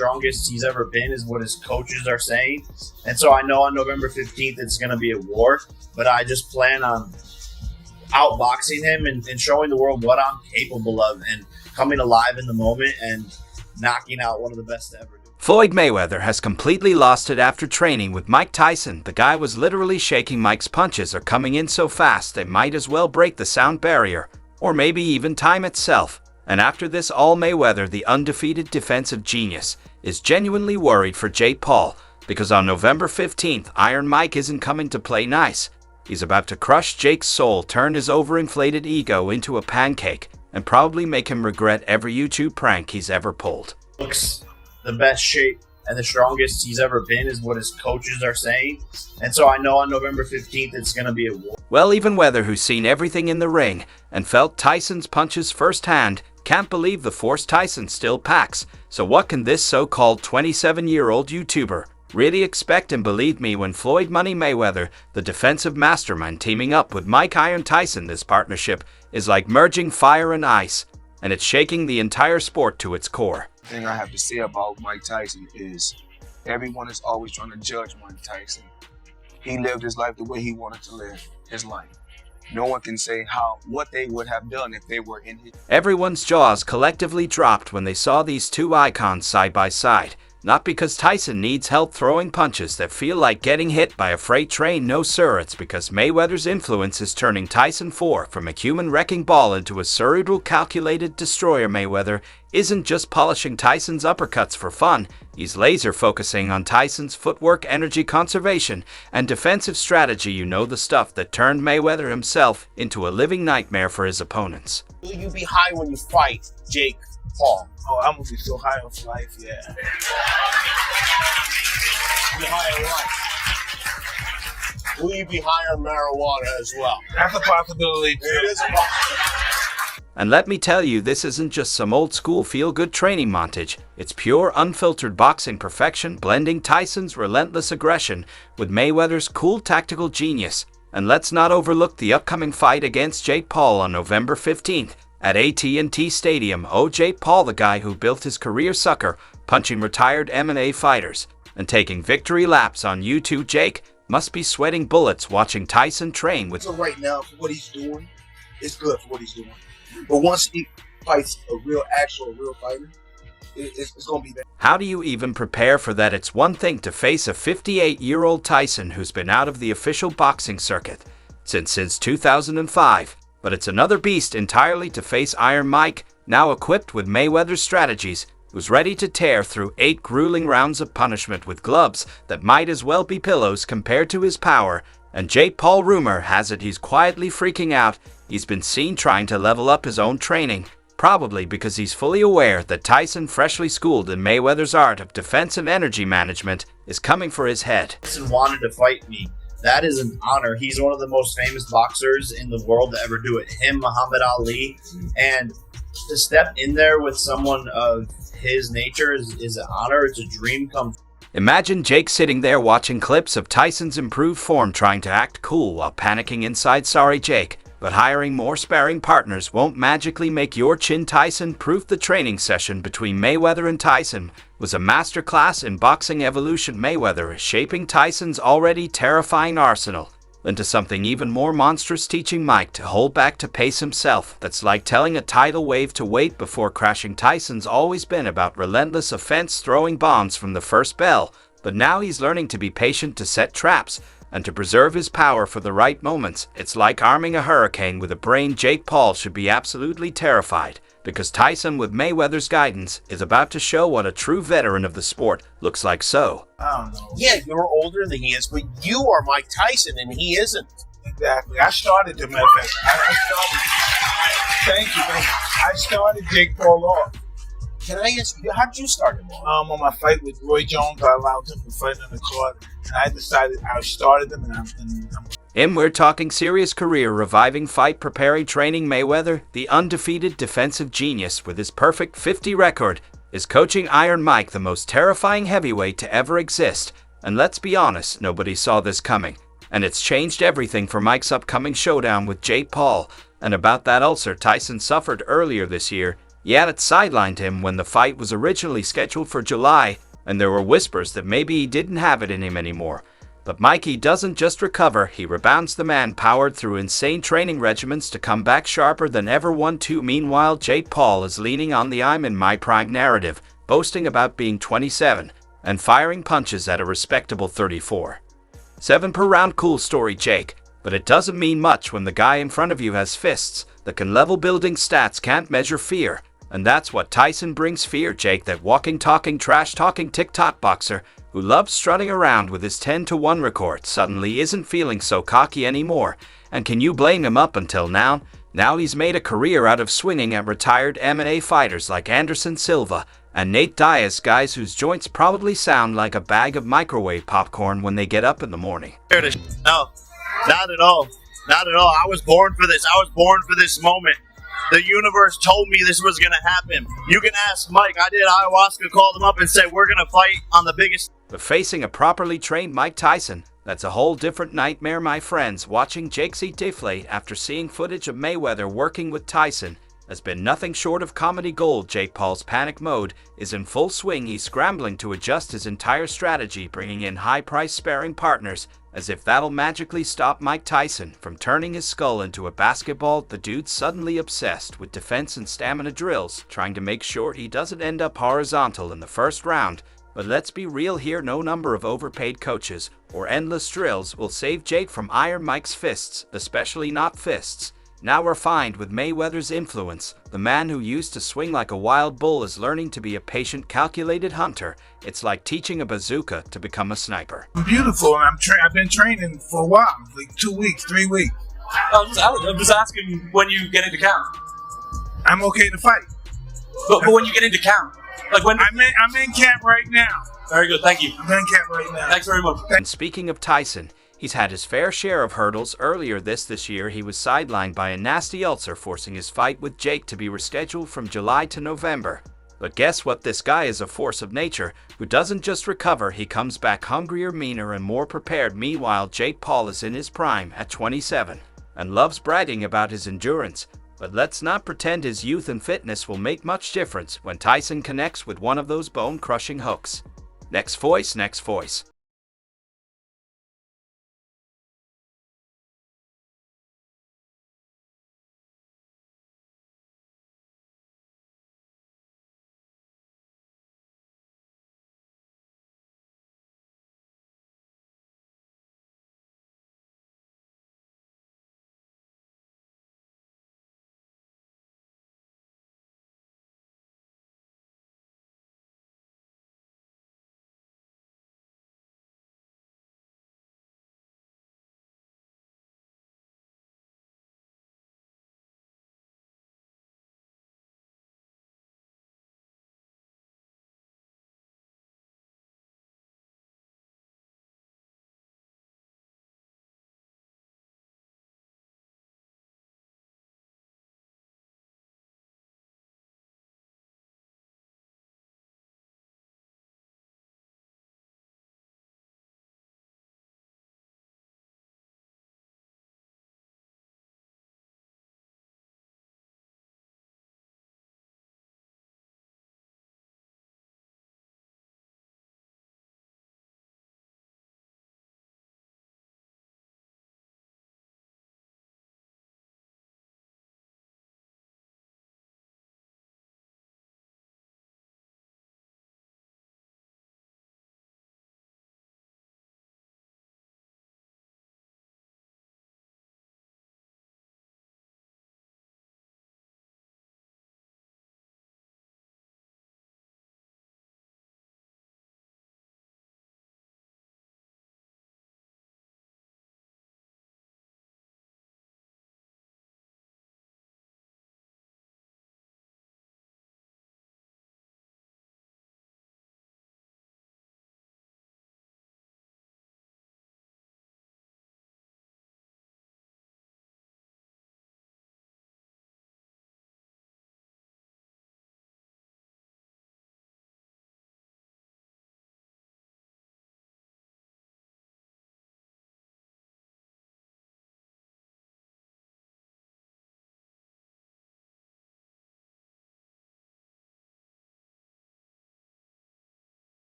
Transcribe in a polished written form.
strongest he's ever been is what his coaches are saying. And so I know on November 15th it's going to be a war, but I just plan on outboxing him and showing the world what I'm capable of and coming alive in the moment and knocking out one of the best to ever do. Floyd Mayweather has completely lost it after training with Mike Tyson. The guy was literally shaking. Mike's punches are coming in so fast they might as well break the sound barrier, or maybe even time itself. And after this all, Mayweather, the undefeated defensive genius, is genuinely worried for Jake Paul, because on November 15th, Iron Mike isn't coming to play nice. He's about to crush Jake's soul, turn his overinflated ego into a pancake, and probably make him regret every YouTube prank he's ever pulled. Looks the best shape and the strongest he's ever been is what his coaches are saying. And so I know on November 15th it's going to be a war. Well, even Weather, who's seen everything in the ring and felt Tyson's punches firsthand, can't believe the force Tyson still packs. So what can this so-called 27-year-old YouTuber really expect? And believe me, when Floyd Money Mayweather, the defensive mastermind, teaming up with Mike Iron Tyson, this partnership is like merging fire and ice, and it's shaking the entire sport to its core. The thing I have to say about Mike Tyson is everyone is always trying to judge Mike Tyson. He lived his life the way he wanted to live his life. No one can say what they would have done if they were in his... Everyone's jaws collectively dropped when they saw these two icons side by side. Not because Tyson needs help throwing punches that feel like getting hit by a freight train. No sir, it's because Mayweather's influence is turning Tyson from a human wrecking ball into a cerebral calculated destroyer. Mayweather isn't just polishing Tyson's uppercuts for fun. He's laser focusing on Tyson's footwork, energy conservation, and defensive strategy. You know, the stuff that turned Mayweather himself into a living nightmare for his opponents. Will you be high when you fight, Jake Paul? Oh, I'm gonna be so high on life, yeah. Be high on what? Will you be high on marijuana as well? That's a possibility. It is a possibility. And let me tell you, this isn't just some old school feel-good training montage. It's pure, unfiltered boxing perfection, blending Tyson's relentless aggression with Mayweather's cool tactical genius. And let's not overlook the upcoming fight against Jake Paul on November 15th. At AT&T Stadium. Oh, Jake Paul, the guy who built his career sucker punching retired MMA fighters and taking victory laps on YouTube. Jake must be sweating bullets watching Tyson train with... So right now, for what he's doing, it's good for what he's doing. But once he fights a real fighter, it's going to be bad. How do you even prepare for that? It's one thing to face a 58-year-old Tyson who's been out of the official boxing circuit since 2005. But it's another beast entirely to face Iron Mike, now equipped with Mayweather's strategies, who's ready to tear through 8 grueling rounds of punishment with gloves that might as well be pillows compared to his power. And Jake Paul, rumor has it he's quietly freaking out. He's been seen trying to level up his own training, probably because he's fully aware that Tyson, freshly schooled in Mayweather's art of defensive energy management, is coming for his head. Tyson wanted to fight me. That is an honor. He's one of the most famous boxers in the world to ever do it. Him, Muhammad Ali. And to step in there with someone of his nature is an honor. It's a dream come true. Imagine Jake sitting there watching clips of Tyson's improved form, trying to act cool while panicking inside. Sorry, Jake, but hiring more sparring partners won't magically make your chin. Tyson proof the training session between Mayweather and Tyson was a masterclass in boxing evolution. Mayweather is shaping Tyson's already terrifying arsenal into something even more monstrous, teaching Mike to hold back, to pace himself. That's like telling a tidal wave to wait before crashing. Tyson's always been about relentless offense, throwing bombs from the first bell, but now he's learning to be patient, to set traps, and to preserve his power for the right moments. It's like arming a hurricane with a brain. Jake Paul should be absolutely terrified, because Tyson, with Mayweather's guidance, is about to show what a true veteran of the sport looks like. So, I don't know. Yeah, you're older than he is, but you are Mike Tyson and he isn't. Exactly. I started the matter of fact. I started. Thank you. I started Jake Paul off. Can I ask you, how did you start him off? On my fight with Roy Jones, I allowed him to fight in the court, and I decided I started him, and we're talking serious career reviving, fight preparing, training. Mayweather, the undefeated defensive genius with his perfect 50 record, is coaching Iron Mike, the most terrifying heavyweight to ever exist. And let's be honest, nobody saw this coming. And it's changed everything for Mike's upcoming showdown with Jake Paul. And about that ulcer Tyson suffered earlier this year, Yet it sidelined him when the fight was originally scheduled for July, and there were whispers that maybe he didn't have it in him anymore. But Mikey doesn't just recover, he rebounds. The man powered through insane training regimens to come back sharper than ever. 1-2. Meanwhile, Jake Paul is leaning on the "I'm in my prime" narrative, boasting about being 27 and firing punches at a respectable 34.7 per round. Cool story, Jake, but it doesn't mean much when the guy in front of you has fists that can level building. Stats can't measure fear, and that's what Tyson brings. Fear. Jake, that walking, talking, trash-talking TikTok boxer who loves strutting around with his 10-1 record, suddenly isn't feeling so cocky anymore. And can you blame him? Up until now he's made a career out of swinging at retired MMA fighters like Anderson Silva and Nate Diaz, guys whose joints probably sound like a bag of microwave popcorn when they get up in the morning. No, not at all. Not at all. I was born for this. I was born for this moment. The universe told me this was going to happen. You can ask Mike. I did ayahuasca, called him up and said, we're going to fight on the biggest. But facing a properly trained Mike Tyson, that's a whole different nightmare, my friends. Watching Jake see deflate after seeing footage of Mayweather working with Tyson has been nothing short of comedy gold. Jake Paul's panic mode is in full swing. He's scrambling to adjust his entire strategy, bringing in high-priced sparring partners, as if that'll magically stop Mike Tyson from turning his skull into a basketball. The dude's suddenly obsessed with defense and stamina drills, trying to make sure he doesn't end up horizontal in the first round. But let's be real here, no number of overpaid coaches or endless drills will save Jake from Iron Mike's fists, especially not fists. Now refined with Mayweather's influence, the man who used to swing like a wild bull is learning to be a patient, calculated hunter. It's like teaching a bazooka to become a sniper. I'm beautiful, and I've been training for a while, like 2 weeks, 3 weeks. I'm just asking when you get into camp. I'm okay to fight. But when you get into camp, like when I'm in camp right now. Very good, thank you. I'm in camp right now. Thanks very much. And speaking of Tyson, he's had his fair share of hurdles. Earlier this year, he was sidelined by a nasty ulcer, forcing his fight with Jake to be rescheduled from July to November. But guess what? This guy is a force of nature who doesn't just recover, he comes back hungrier, meaner, and more prepared. Meanwhile, Jake Paul is in his prime at 27 and loves bragging about his endurance. But let's not pretend his youth and fitness will make much difference when Tyson connects with one of those bone-crushing hooks. Next voice.